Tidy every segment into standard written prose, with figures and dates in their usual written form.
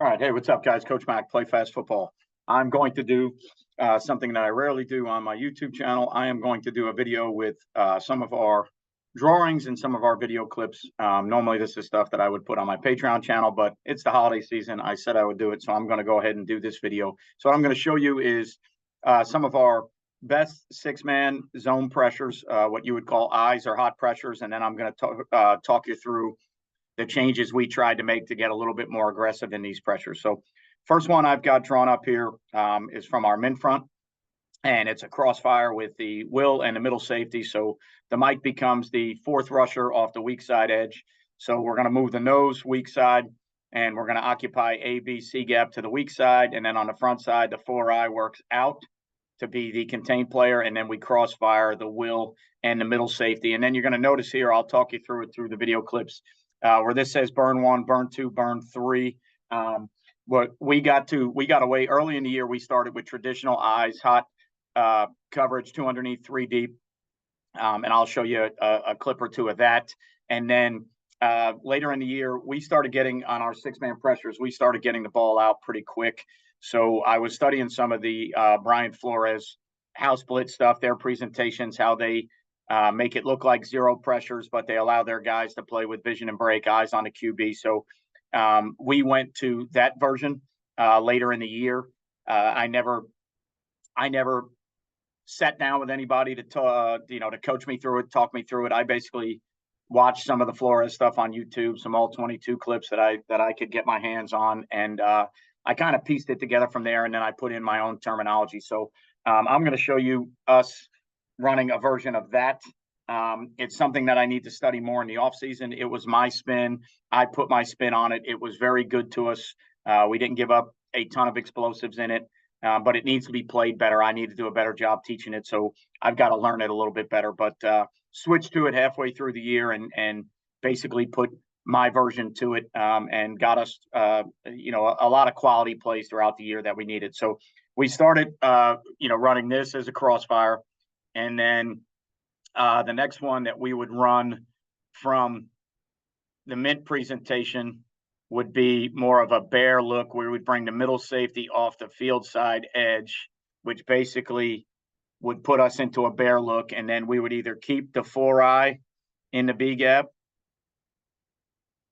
All right. Hey, what's up, guys? Coach Mac, Play Fast Football. I'm going to do something that I rarely do on my YouTube channel. I am going to do a video with some of our drawings and some of our video clips. Normally, this is stuff that I would put on my Patreon channel, but it's the holiday season. I said I would do it, so I'm going to go ahead and do this video. So what I'm going to show you is some of our best six-man zone pressures, what you would call eyes or hot pressures, and then I'm going to talk you through the changes we tried to make to get a little bit more aggressive in these pressures. So first one I've got drawn up here is from our min front, and it's a crossfire with the will and the middle safety. So the Mike becomes the fourth rusher off the weak side edge. So we're going to move the nose weak side, and we're going to occupy A, B, C gap to the weak side. And then on the front side, the 4-eye works out to be the contained player. And then we crossfire the will and the middle safety. And then you're going to notice here, I'll talk you through it through the video clips, where this says burn 1, burn 2, burn 3. What we got away early in the year. We started with traditional eyes, hot coverage, 2 underneath, 3 deep, and I'll show you a clip or two of that. And then later in the year, we started getting on our six-man pressures. We started getting the ball out pretty quick. So I was studying some of the Brian Flores house blitz stuff, their presentations, how they make it look like zero pressures, but they allow their guys to play with vision and break, eyes on the QB. So we went to that version later in the year. I never sat down with anybody to coach me through it, talk me through it. I basically watched some of the Flores stuff on YouTube, some all 22 clips that I could get my hands on, and I kind of pieced it together from there, and then I put in my own terminology. So I'm going to show you us running a version of that. It's something that I need to study more in the off season. It was my spin. I put my spin on it. It was very good to us. We didn't give up a ton of explosives in it, but it needs to be played better. I need to do a better job teaching it. So I've got to learn it a little bit better, but switched to it halfway through the year and basically put my version to it, and got us, a lot of quality plays throughout the year that we needed. So we started, running this as a crossfire. And then the next one that we would run from the mint presentation would be more of a bear look, where we'd bring the middle safety off the field side edge, which basically would put us into a bear look. And then we would either keep the 4-eye in the B gap.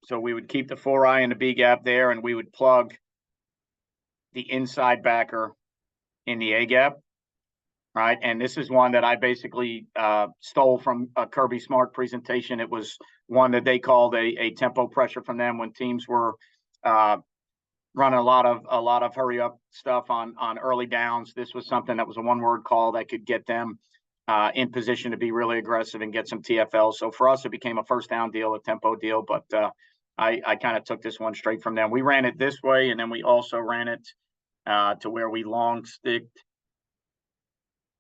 So we would keep the 4-eye in the B gap there, and we would plug the inside backer in the A gap. Right. And this is one that I basically stole from a Kirby Smart presentation. It was one that they called a tempo pressure from them when teams were running a lot of hurry up stuff on early downs. This was something that was a one-word call that could get them in position to be really aggressive and get some TFL. So for us, it became a first down deal, a tempo deal. But I kind of took this one straight from them. We ran it this way, and then we also ran it to where we long sticked.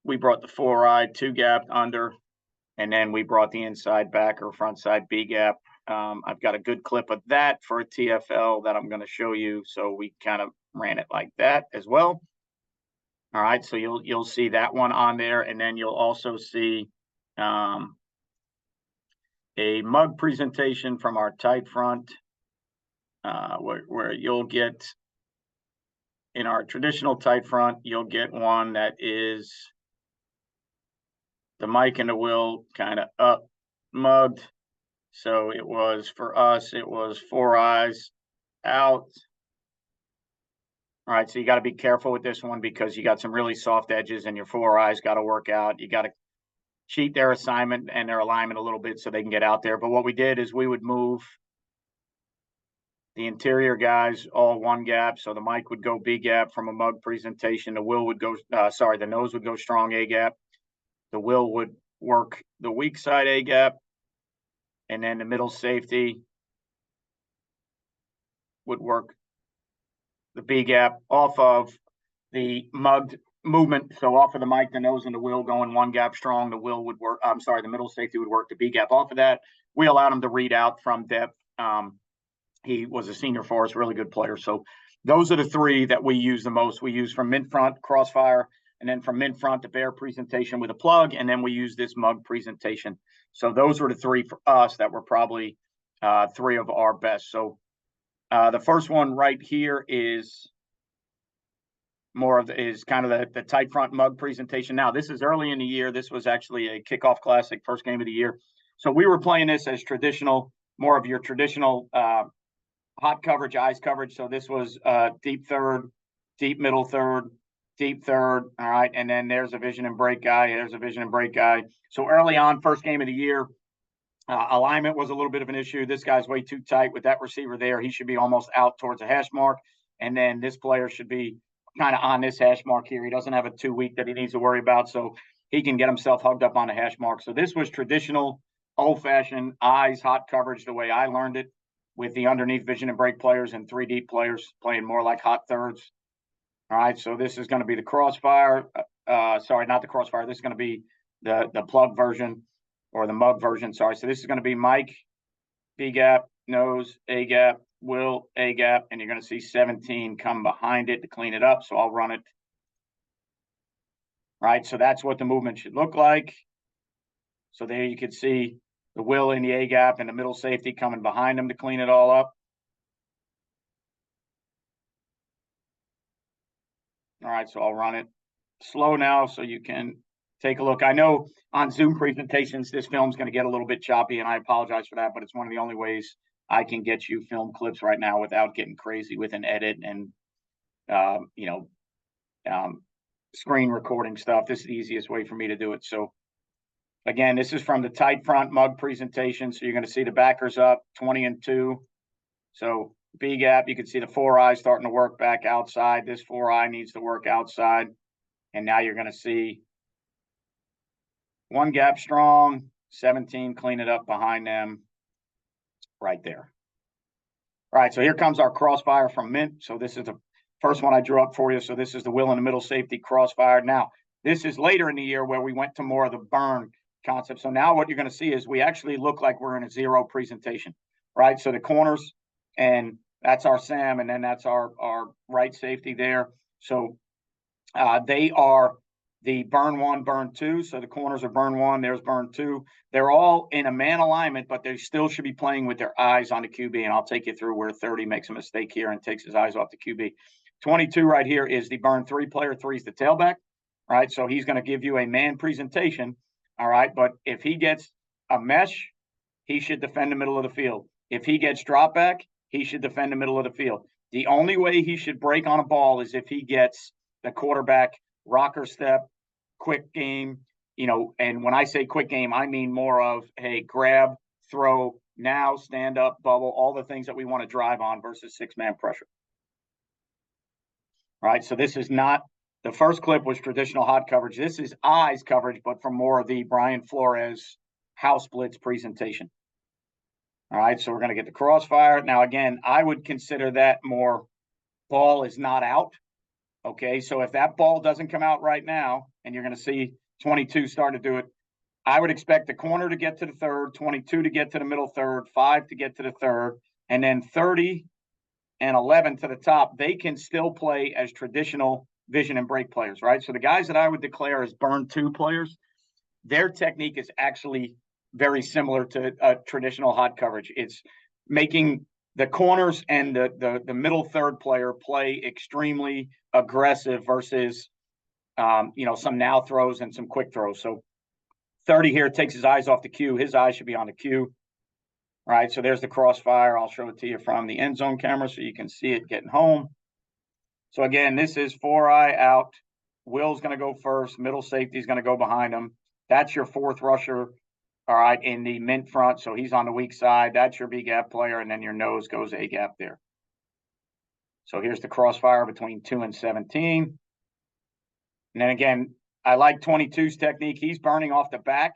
We brought the 4-eye 2 gap under, and then we brought the inside back or front side B gap. I've got a good clip of that for a TFL that I'm going to show you. So we kind of ran it like that as well. All right, so you'll see that one on there, and then you'll also see a mug presentation from our tight front, where you'll get in our traditional tight front, you'll get one that is the Mike and the Will kind of up mugged. So it was, for us, it was 4 eyes out. All right, so you got to be careful with this one because you got some really soft edges, and your 4 eyes got to work out. You got to cheat their assignment and their alignment a little bit so they can get out there. But what we did is we would move the interior guys all 1 gap. So the Mike would go B gap from a mug presentation. The Will would go, the nose would go strong A gap. The Will would work the weak side A gap, and then the middle safety would work the B gap off of the mugged movement. So off of the Mike, the nose, and the Will going 1 gap strong, the Will would work. The middle safety would work the B gap. Off of that, we allowed him to read out from depth. He was a senior for us, really good player. So those are the 3 that we use the most. We use from mint front, crossfire, and then from mint front to bear presentation with a plug, and then we use this mug presentation. So those were the 3 for us that were probably 3 of our best. So The first one right here is kind of the tight front mug presentation. Now, this is early in the year. This was actually a kickoff classic, first game of the year. So we were playing this as traditional, more of your traditional hot coverage, eyes coverage. So this was deep third, deep middle third, deep third. All right. And then there's a vision and break guy. There's a vision and break guy. So early on, first game of the year, alignment was a little bit of an issue. This guy's way too tight with that receiver there. He should be almost out towards a hash mark. And then this player should be kind of on this hash mark here. He doesn't have a 2 week that he needs to worry about. So he can get himself hugged up on the hash mark. So this was traditional, old fashioned eyes, hot coverage, the way I learned it, with the underneath vision and break players and 3 deep players playing more like hot thirds. All right. So this is going to be the Crossfire. Sorry, not the Crossfire. This is going to be the plug version, or the mug version, sorry. So this is going to be Mike, B gap, nose, A gap, Will, A gap, and you're going to see 17 come behind it to clean it up. So I'll run it. Right, so that's what the movement should look like. So there you can see the Will in the A gap and the middle safety coming behind him to clean it all up. All right, so I'll run it slow now so you can take a look. I know on Zoom presentations, this film's going to get a little bit choppy, and I apologize for that, but it's one of the only ways I can get you film clips right now without getting crazy with an edit and, screen recording stuff. This is the easiest way for me to do it. So again, this is from the tight front mug presentation. So you're going to see the backers up 20 and 2. So B gap, you can see the 4 eyes starting to work back outside. This 4 eye needs to work outside. And now you're going to see 1 gap strong, 17 clean it up behind them right there. All right, so here comes our Crossfire from Mint. So this is the first one I drew up for you. So this is the Will in the middle safety Crossfire. Now, this is later in the year where we went to more of the burn concept. So now what you're going to see is we actually look like we're in a zero presentation, right? So the corners, and that's our Sam, and then that's our right safety there. So they are the burn 1, burn 2. So the corners are burn 1, there's burn 2. They're all in a man alignment, but they still should be playing with their eyes on the QB. And I'll take you through where 30 makes a mistake here and takes his eyes off the QB. 22 right here is the burn 3 player. 3 is the tailback, right? So he's going to give you a man presentation, all right? But if he gets a mesh, he should defend the middle of the field. If he gets drop back, he should defend the middle of the field. The only way he should break on a ball is if he gets the quarterback rocker step, quick game, and when I say quick game, I mean more of, hey, grab, throw, now, stand up, bubble, all the things that we want to drive on versus 6-man pressure. All right, so this is not, the first clip was traditional hot coverage. This is eyes coverage, but from more of the Brian Flores house blitz presentation. All right, so we're going to get the Crossfire. Now, again, I would consider that more ball is not out. Okay, so if that ball doesn't come out right now, and you're going to see 22 start to do it, I would expect the corner to get to the third, 22 to get to the middle third, 5 to get to the third, and then 30 and 11 to the top. They can still play as traditional vision and break players, right? So the guys that I would declare as burn 2 players, their technique is actually very similar to a traditional hot coverage. It's making the corners and the middle third player play extremely aggressive versus, some now throws and some quick throws. So 30 here takes his eyes off the cue. His eyes should be on the cue. All right, so there's the Crossfire. I'll show it to you from the end zone camera so you can see it getting home. So again, this is 4 eye out. Will's going to go first. Middle safety is going to go behind him. That's your 4th rusher. All right, in the mint front, so he's on the weak side. That's your B gap player, and then your nose goes A gap there. So here's the Crossfire between 2 and 17. And then again, I like 22's technique. He's burning off the back.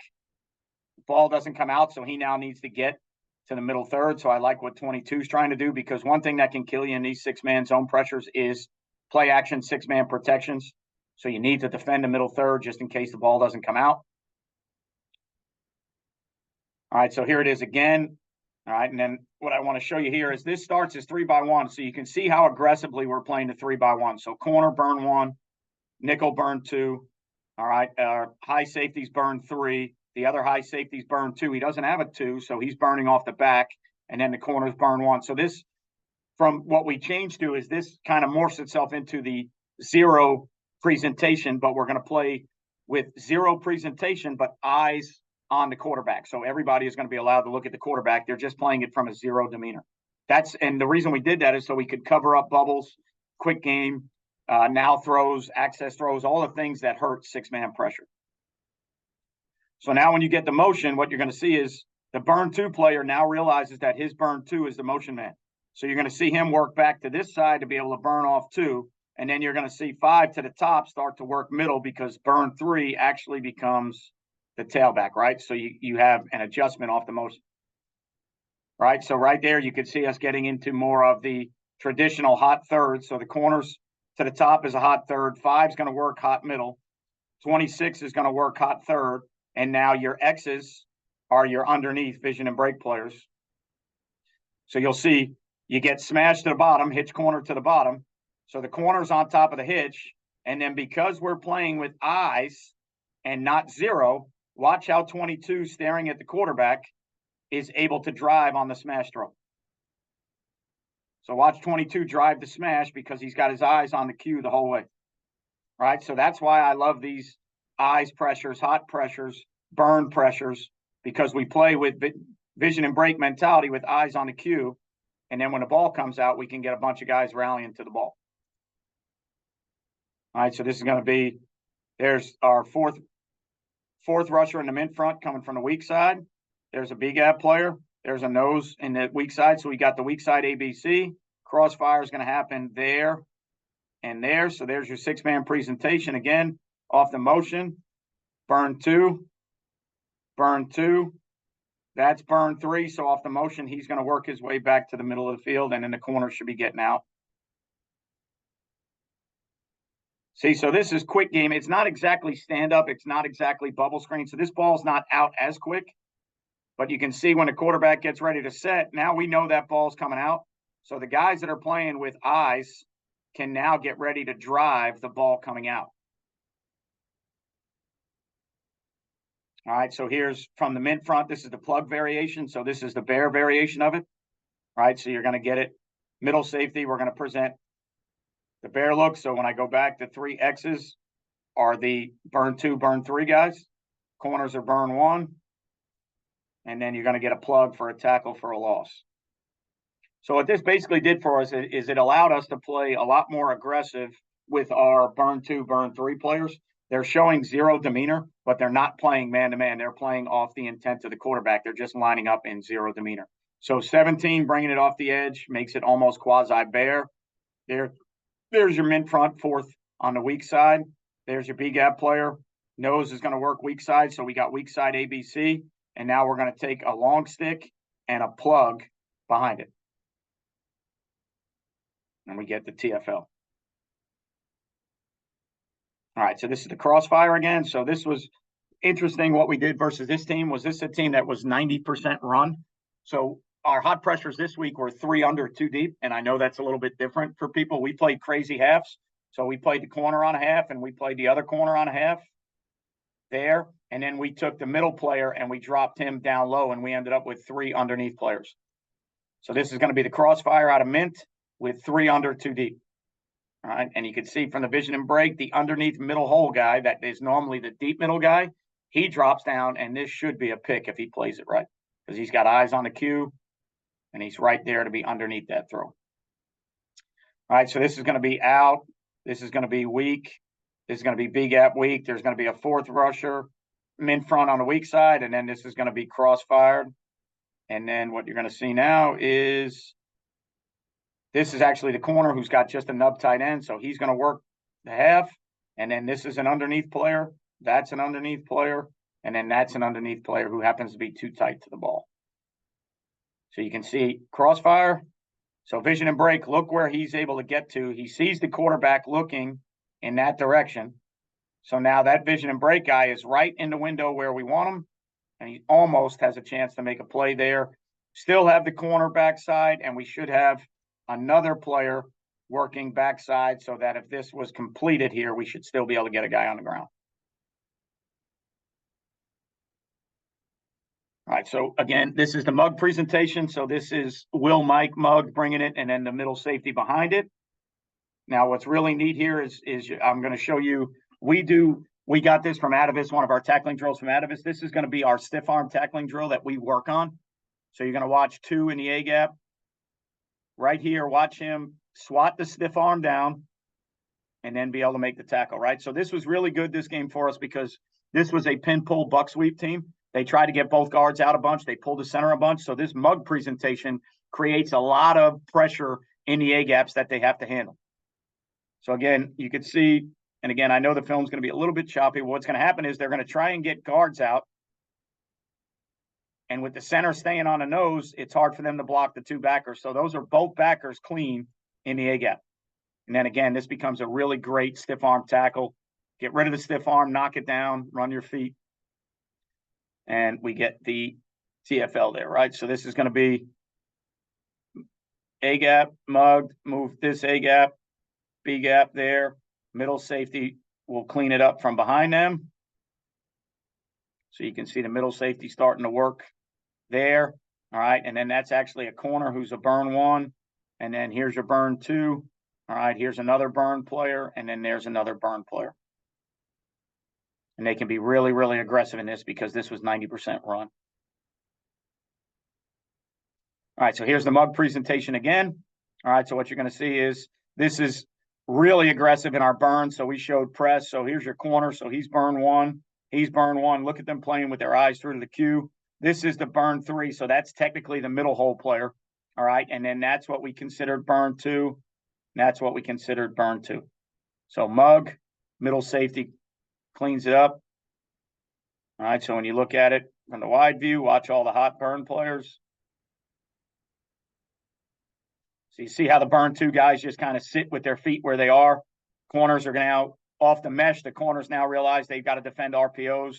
The ball doesn't come out, so he now needs to get to the middle third. So I like what 22's trying to do, because one thing that can kill you in these 6-man zone pressures is play action 6-man protections. So you need to defend the middle third just in case the ball doesn't come out. All right, so here it is again. All right, and then what I want to show you here is this starts as 3-by-1. So you can see how aggressively we're playing the 3-by-1. So corner burn 1, nickel burn 2. All right, high safeties burn 3. The other high safeties burn 2. He doesn't have a 2, so he's burning off the back, and then the corners burn 1. So this from what we changed to is this kind of morphs itself into the zero presentation, but we're going to play with zero presentation, but eyes on the quarterback. So everybody is going to be allowed to look at the quarterback. They're just playing it from a zero demeanor. And the reason we did that is so we could cover up bubbles, quick game, now throws, access throws, all the things that hurt six-man pressure. So now when you get the motion, what you're going to see is the burn two player now realizes that his burn two is the motion man. So you're going to see him work back to this side to be able to burn off two. And then you're going to see five to the top start to work middle because burn three actually becomes the tailback, right? So you have an adjustment off the motion, right? So right there, you could see us getting into more of the traditional hot third. So the corners to the top is a hot third. 5's going to work hot middle. 26 is going to work hot third. And now your X's are your underneath vision and break players. So you'll see you get smashed to the bottom, hitch corner to the bottom. So the corner's on top of the hitch. And then because we're playing with eyes and not zero, watch how 22 staring at the quarterback is able to drive on the smash throw. So watch 22 drive the smash because he's got his eyes on the cue the whole way. Right? So that's why I love these eyes pressures, hot pressures, burn pressures, because we play with vision and break mentality with eyes on the cue. And then when the ball comes out, we can get a bunch of guys rallying to the ball. All right, so this is going to be, there's our fourth rusher in the mint front coming from the weak side. There's a big gap player. There's a nose in the weak side. So we got the weak side ABC. Crossfire is going to happen there and there. So there's your six-man presentation. Again, off the motion, burn two. That's burn three. So off the motion, he's going to work his way back to the middle of the field, and then the corner should be getting out. See, so this is quick game. It's not exactly stand-up. It's not exactly bubble screen. So this ball's not out as quick. But you can see when the quarterback gets ready to set, now we know that ball's coming out. So the guys that are playing with eyes can now get ready to drive the ball coming out. All right, so here's from the mint front. This is the plug variation. So this is the bear variation of it. All right, so you're going to get it. Middle safety, we're going to present the bear look. So when I go back, the three X's are the burn two, burn three guys. Corners are burn one. And then you're going to get a plug for a tackle for a loss. So what this basically did for us is it allowed us to play a lot more aggressive with our burn two, burn three players. They're showing zero demeanor, but they're not playing man-to-man. They're playing off the intent of the quarterback. They're just lining up in zero demeanor. So 17, bringing it off the edge, makes it almost quasi-bear. There's your mint front, fourth on the weak side. There's your B-gap player. Nose is going to work weak side, so we got weak side ABC. And now we're going to take a long stick and a plug behind it. And we get the TFL. All right, so this is the Crossfire again. So this was interesting what we did versus this team. Was this a team that was 90% run? So our hot pressures this week were 3 under, 2 deep. And I know that's a little bit different for people. We played crazy halves. So we played the corner on a half and we played the other corner on a half there. And then we took the middle player and we dropped him down low and we ended up with 3 underneath players. So this is going to be the Crossfire out of mint with 3 under, 2 deep. All right. And you can see from the vision and break, the underneath middle hole guy that is normally the deep middle guy, he drops down and this should be a pick if he plays it right because he's got eyes on the cue and he's right there to be underneath that throw. All right. So this is going to be out. This is going to be weak. This is going to be big gap weak. There's going to be a fourth rusher mint front on the weak side, and then this is going to be crossfired. And then what you're going to see now is this is actually the corner who's got just a nub tight end, so he's going to work the half. And then this is an underneath player. That's an underneath player. And then that's an underneath player who happens to be too tight to the ball. So you can see crossfire. So vision and break, look where he's able to get to. He sees the quarterback looking in that direction. So now that vision and break guy is right in the window where we want him. And he almost has a chance to make a play there. Still have the corner backside, and we should have another player working backside so that if this was completed here, we should still be able to get a guy on the ground. All right, so again, this is the mug presentation. So this is Will Mike mug bringing it, and then the middle safety behind it. Now, what's really neat here is I'm going to show you, we got this from Atavis, one of our tackling drills from Atavis. This is going to be our stiff arm tackling drill that we work on. So you're going to watch 2 in the A gap. Right here, watch him swat the stiff arm down and then be able to make the tackle, right? So this was really good, this game for us, because this was a pin pull buck sweep team. They tried to get both guards out a bunch. They pulled the center a bunch. So this mug presentation creates a lot of pressure in the A gaps that they have to handle. So again, you can see, and again, I know the film's going to be a little bit choppy. What's going to happen is they're going to try and get guards out. And with the center staying on the nose, it's hard for them to block the 2 backers. So those are both backers clean in the A gap. And then again, this becomes a really great stiff arm tackle. Get rid of the stiff arm, knock it down, run your feet. And we get the TFL there, right? So this is going to be A gap, mugged, move this A gap, B gap there. Middle safety will clean it up from behind them. So you can see the middle safety starting to work there. All right. And then that's actually a corner who's a burn 1. And then here's your burn 2. All right. Here's another burn player. And then there's another burn player. And they can be really, really aggressive in this because this was 90% run. All right. So here's the mug presentation again. All right. So what you're going to see is this is really aggressive in our burn. So we showed press. So here's your corner. So he's burn 1. He's burn 1. Look at them playing with their eyes through to the cue. This is the burn 3. So that's technically the middle hole player. All right. And then that's what we considered burn 2. That's what we considered burn 2. So mug, middle safety cleans it up. All right. So when you look at it from the wide view, watch all the hot burn players. So you see how the burn 2 guys just kind of sit with their feet where they are. Corners are now off the mesh. The corners now realize they've got to defend RPOs.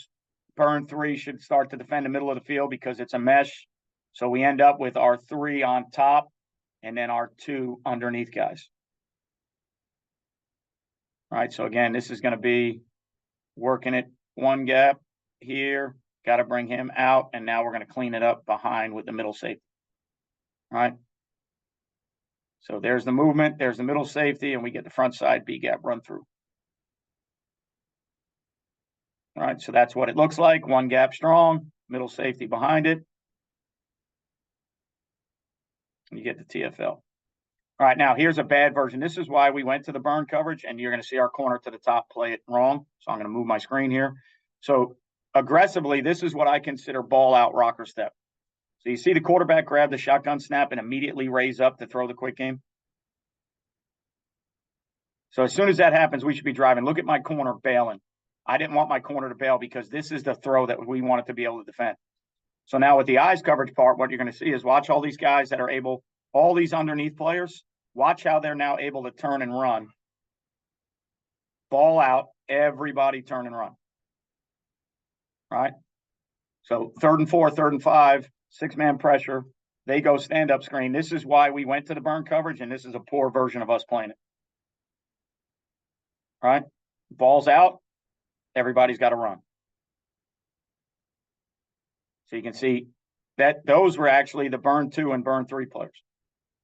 Burn 3 should start to defend the middle of the field because it's a mesh. So we end up with our 3 on top and then our 2 underneath guys. All right. So again, this is going to be working it 1 gap here. Got to bring him out. And now we're going to clean it up behind with the middle safety. All right. So there's the movement. There's the middle safety. And we get the front side B gap run through. All right, so that's what it looks like. 1 gap strong, middle safety behind it. And you get the TFL. All right, now here's a bad version. This is why we went to the burn coverage, and you're going to see our corner to the top play it wrong. So I'm going to move my screen here. So aggressively, this is what I consider ball out rocker step. So you see the quarterback grab the shotgun snap and immediately raise up to throw the quick game. So as soon as that happens, we should be driving. Look at my corner bailing. I didn't want my corner to bail because this is the throw that we wanted to be able to defend. So now with the eyes coverage part, what you're going to see is watch all these guys that are able, all these underneath players, watch how they're now able to turn and run. Ball out, everybody turn and run. All right? So 3rd and 4, 3rd and 5, 6-man pressure. They go stand-up screen. This is why we went to the burn coverage, and this is a poor version of us playing it. All right? Ball's out. Everybody's got to run. So you can see that those were actually the burn 2 and burn 3 players.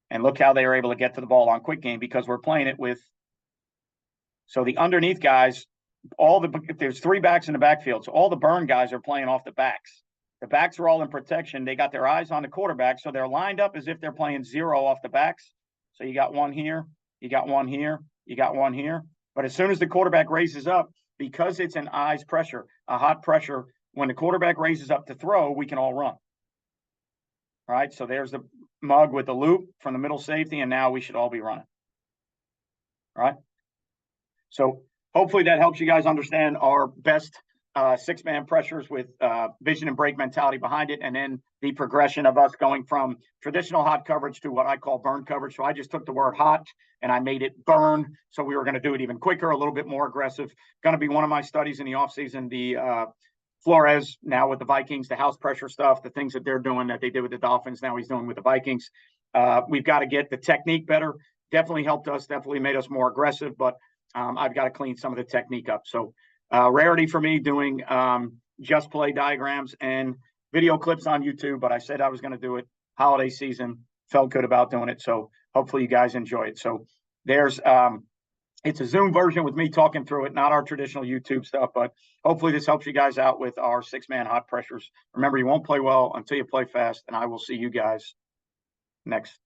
And look how they were able to get to the ball on quick game because we're playing it with. So the underneath guys, there's 3 backs in the backfield. So all the burn guys are playing off the backs. The backs are all in protection. They got their eyes on the quarterback. So they're lined up as if they're playing 0 off the backs. So you got 1 here, you got 1 here, you got 1 here. But as soon as the quarterback raises up, because it's an eyes pressure, a hot pressure, when the quarterback raises up to throw, we can all run. All right, so there's the mug with the loop from the middle safety, and now we should all be running. All right, so hopefully that helps you guys understand our best 6-man pressures with vision and break mentality behind it, and then the progression of us going from traditional hot coverage to what I call burn coverage. So I just took the word hot and I made it burn. So we were going to do it even quicker, a little bit more aggressive. Going to be one of my studies in the offseason, the Flores now with the Vikings, the house pressure stuff, the things that they're doing that they did with the Dolphins, now he's doing with the Vikings. We've got to get the technique better. Definitely helped us, definitely made us more aggressive, but I've got to clean some of the technique up. So rarity for me doing just play diagrams and video clips on YouTube, but I said I was going to do it. Holiday season, felt good about doing it. So hopefully you guys enjoy it. So there's it's a Zoom version with me talking through it, not our traditional YouTube stuff, but hopefully this helps you guys out with our 6-man hot pressures. Remember, you won't play well until you play fast, and I will see you guys next